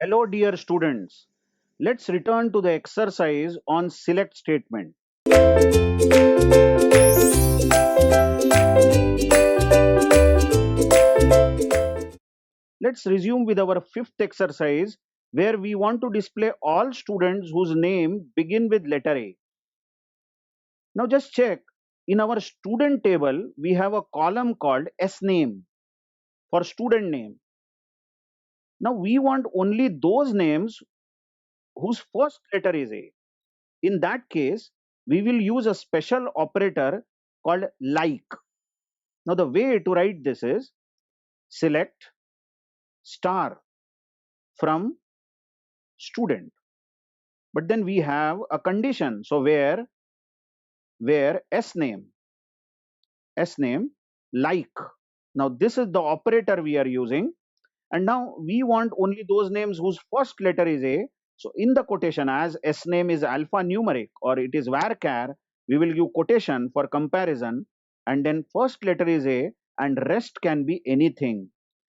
Hello, dear students. Let's return to the exercise on select statement. Let's resume with our fifth exercise where we want to display all students whose name begin with letter A. Now just check, in our student table we have a column called S name for student name. Now we want only those names whose first letter is A. In that case, we will use a special operator called like. Now the way to write this is select star from student. But then we have a condition. So where s name like. Now this is the operator we are using, and now we want only those names whose first letter is A. So in the quotation, as s name is alphanumeric or it is varchar, we will give quotation for comparison, and then first letter is A and rest can be anything.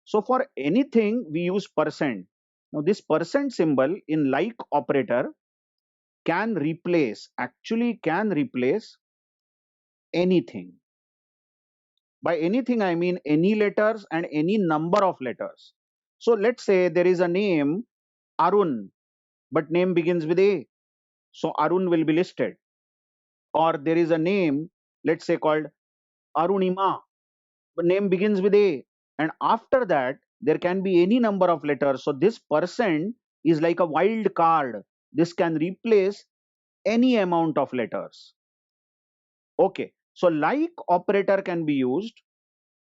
So for anything we use percent. Now this percent symbol in like operator can replace anything. By anything I mean any letters and any number of letters. So let's say there is a name Arun, but name begins with A. So Arun will be listed. Or there is a name, let's say called Arunima, but name begins with A. And after that, there can be any number of letters. So this percent is like a wild card. This can replace any amount of letters. Okay. So like operator can be used.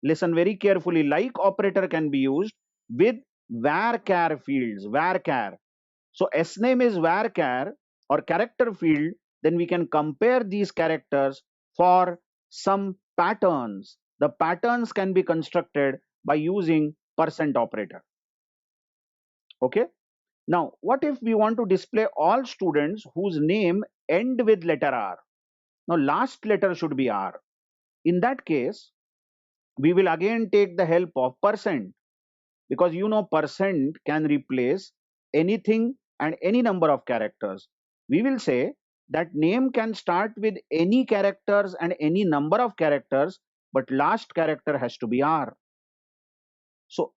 Listen very carefully. Like operator can be used with varchar fields. Varchar. So S name is varchar or character field. Then we can compare these characters for some patterns. The patterns can be constructed by using percent operator. Okay. Now, what if we want to display all students whose name end with letter R? Now, last letter should be R. In that case, we will again take the help of percent, because you know percent can replace anything and any number of characters. We will say that name can start with any characters and any number of characters, but last character has to be R. So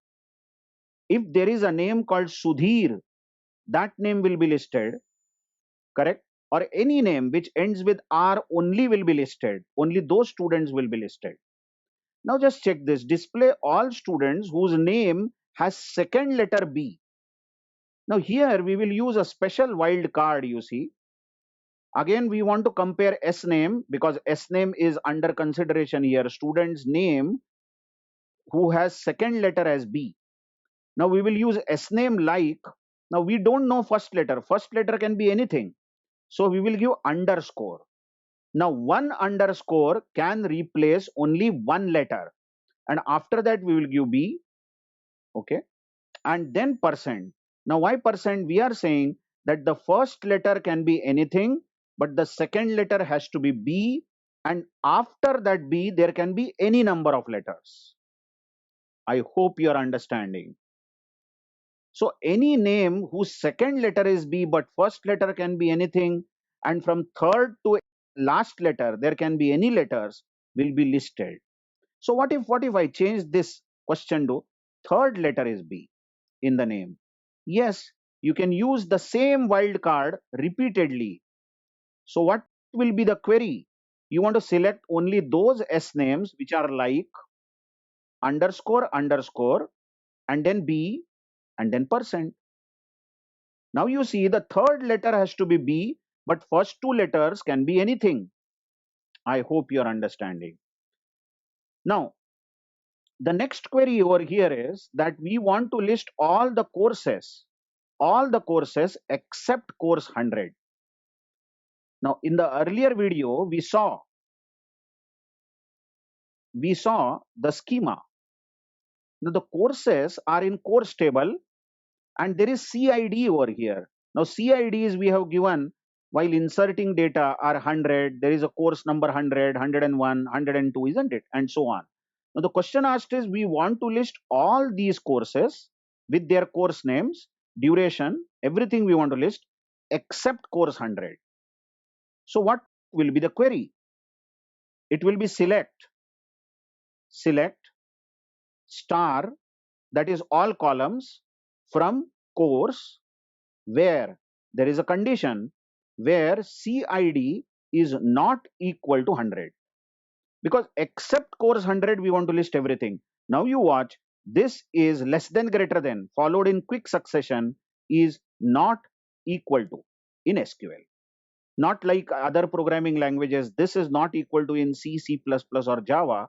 if there is a name called Sudhir, that name will be listed, correct? Or any name which ends with R only will be listed. Only those students will be listed. Now just check this. Display all students whose name has second letter B. Now here we will use a special wild card, you see. Again we want to compare S name, because S name is under consideration here. Student's name who has second letter as B. Now we will use S name like. Now we don't know first letter. First letter can be anything. So we will give underscore. Now one underscore can replace only one letter. And after that we will give B. Okay. And then percent. Now why percent? We are saying that the first letter can be anything, but the second letter has to be B, and after that B there can be any number of letters. I hope you are understanding. So any name whose second letter is B but first letter can be anything, and from third to last letter there can be any letters, will be listed. So what if I change this question to third letter is B in the name? Yes, you can use the same wildcard repeatedly. So what will be the query? You want to select only those S names which are like underscore underscore and then B and then percent. Now you see the third letter has to be B, but first two letters can be anything. I hope you are understanding. Now, the next query over here is that we want to list all the courses except course 100. Now in the earlier video we saw the schema. Now the courses are in course table and there is CID over here. Now CIDs we have given while inserting data are 100, there is a course number 100, 101, 102, isn't it? And so on. Now the question asked is we want to list all these courses with their course names duration, everything we want to list except course 100. So what will be the query? It will be select star, that is all columns from course where there is a condition where CID is not equal to 100. Because except course 100 we want to list everything. Now you watch, this is less than greater than followed in quick succession is not equal to in SQL. Not like other programming languages, this is not equal to in C, C++ or Java.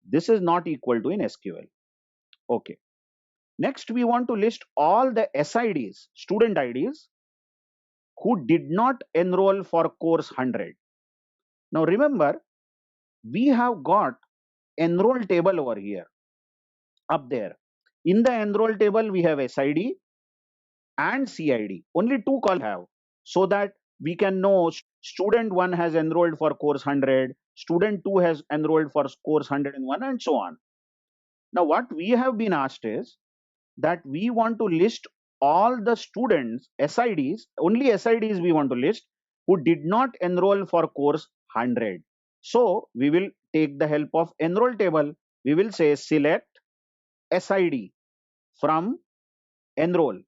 This is not equal to in SQL. Okay. Next, we want to list all the SIDs, student IDs, who did not enroll for course 100. Now remember, we have got enroll table over here, up there. In the enroll table, we have SID and CID. Only two columns have, so that we can know student 1 has enrolled for course 100, student 2 has enrolled for course 101, and so on. Now what we have been asked is that we want to list all the students SIDs, only SIDs we want to list, who did not enroll for course 100. So we will take the help of enroll table. We will say select SID from enroll,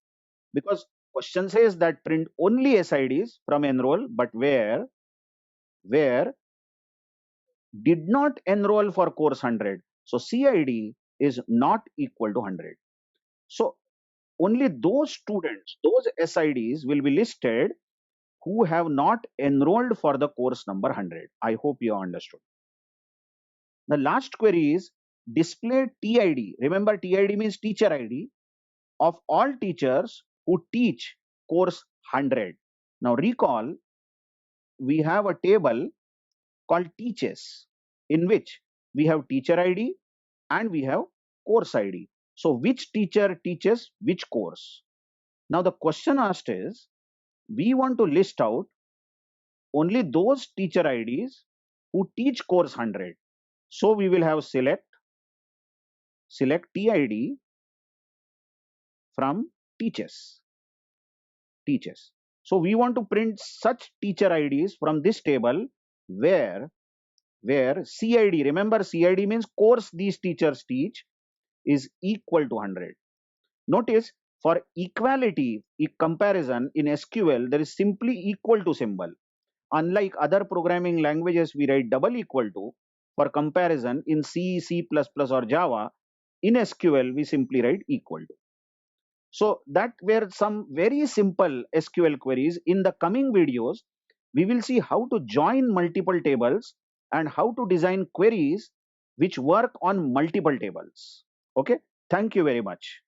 because question says that print only SIDs from enroll, but where did not enroll for course 100. So CID is not equal to 100. So only those students, those SIDs will be listed who have not enrolled for the course number 100. I hope you understood. The last query is display TID. Remember, TID means teacher ID of all teachers who teach course 100. Now recall, we have a table called teaches, in which we have teacher ID and we have course ID. So which teacher teaches which course? Now the question asked is, we want to list out only those teacher IDs who teach course 100. So we will have select TID from teaches. So we want to print such teacher IDs from this table where CID, remember CID means course these teachers teach, is equal to 100. Notice, for equality comparison in SQL, there is simply equal to symbol. Unlike other programming languages, we write double equal to. For comparison in C, C++ or Java, in SQL, we simply write equal to. So that were some very simple SQL queries. In the coming videos, we will see how to join multiple tables and how to design queries which work on multiple tables. Okay, thank you very much.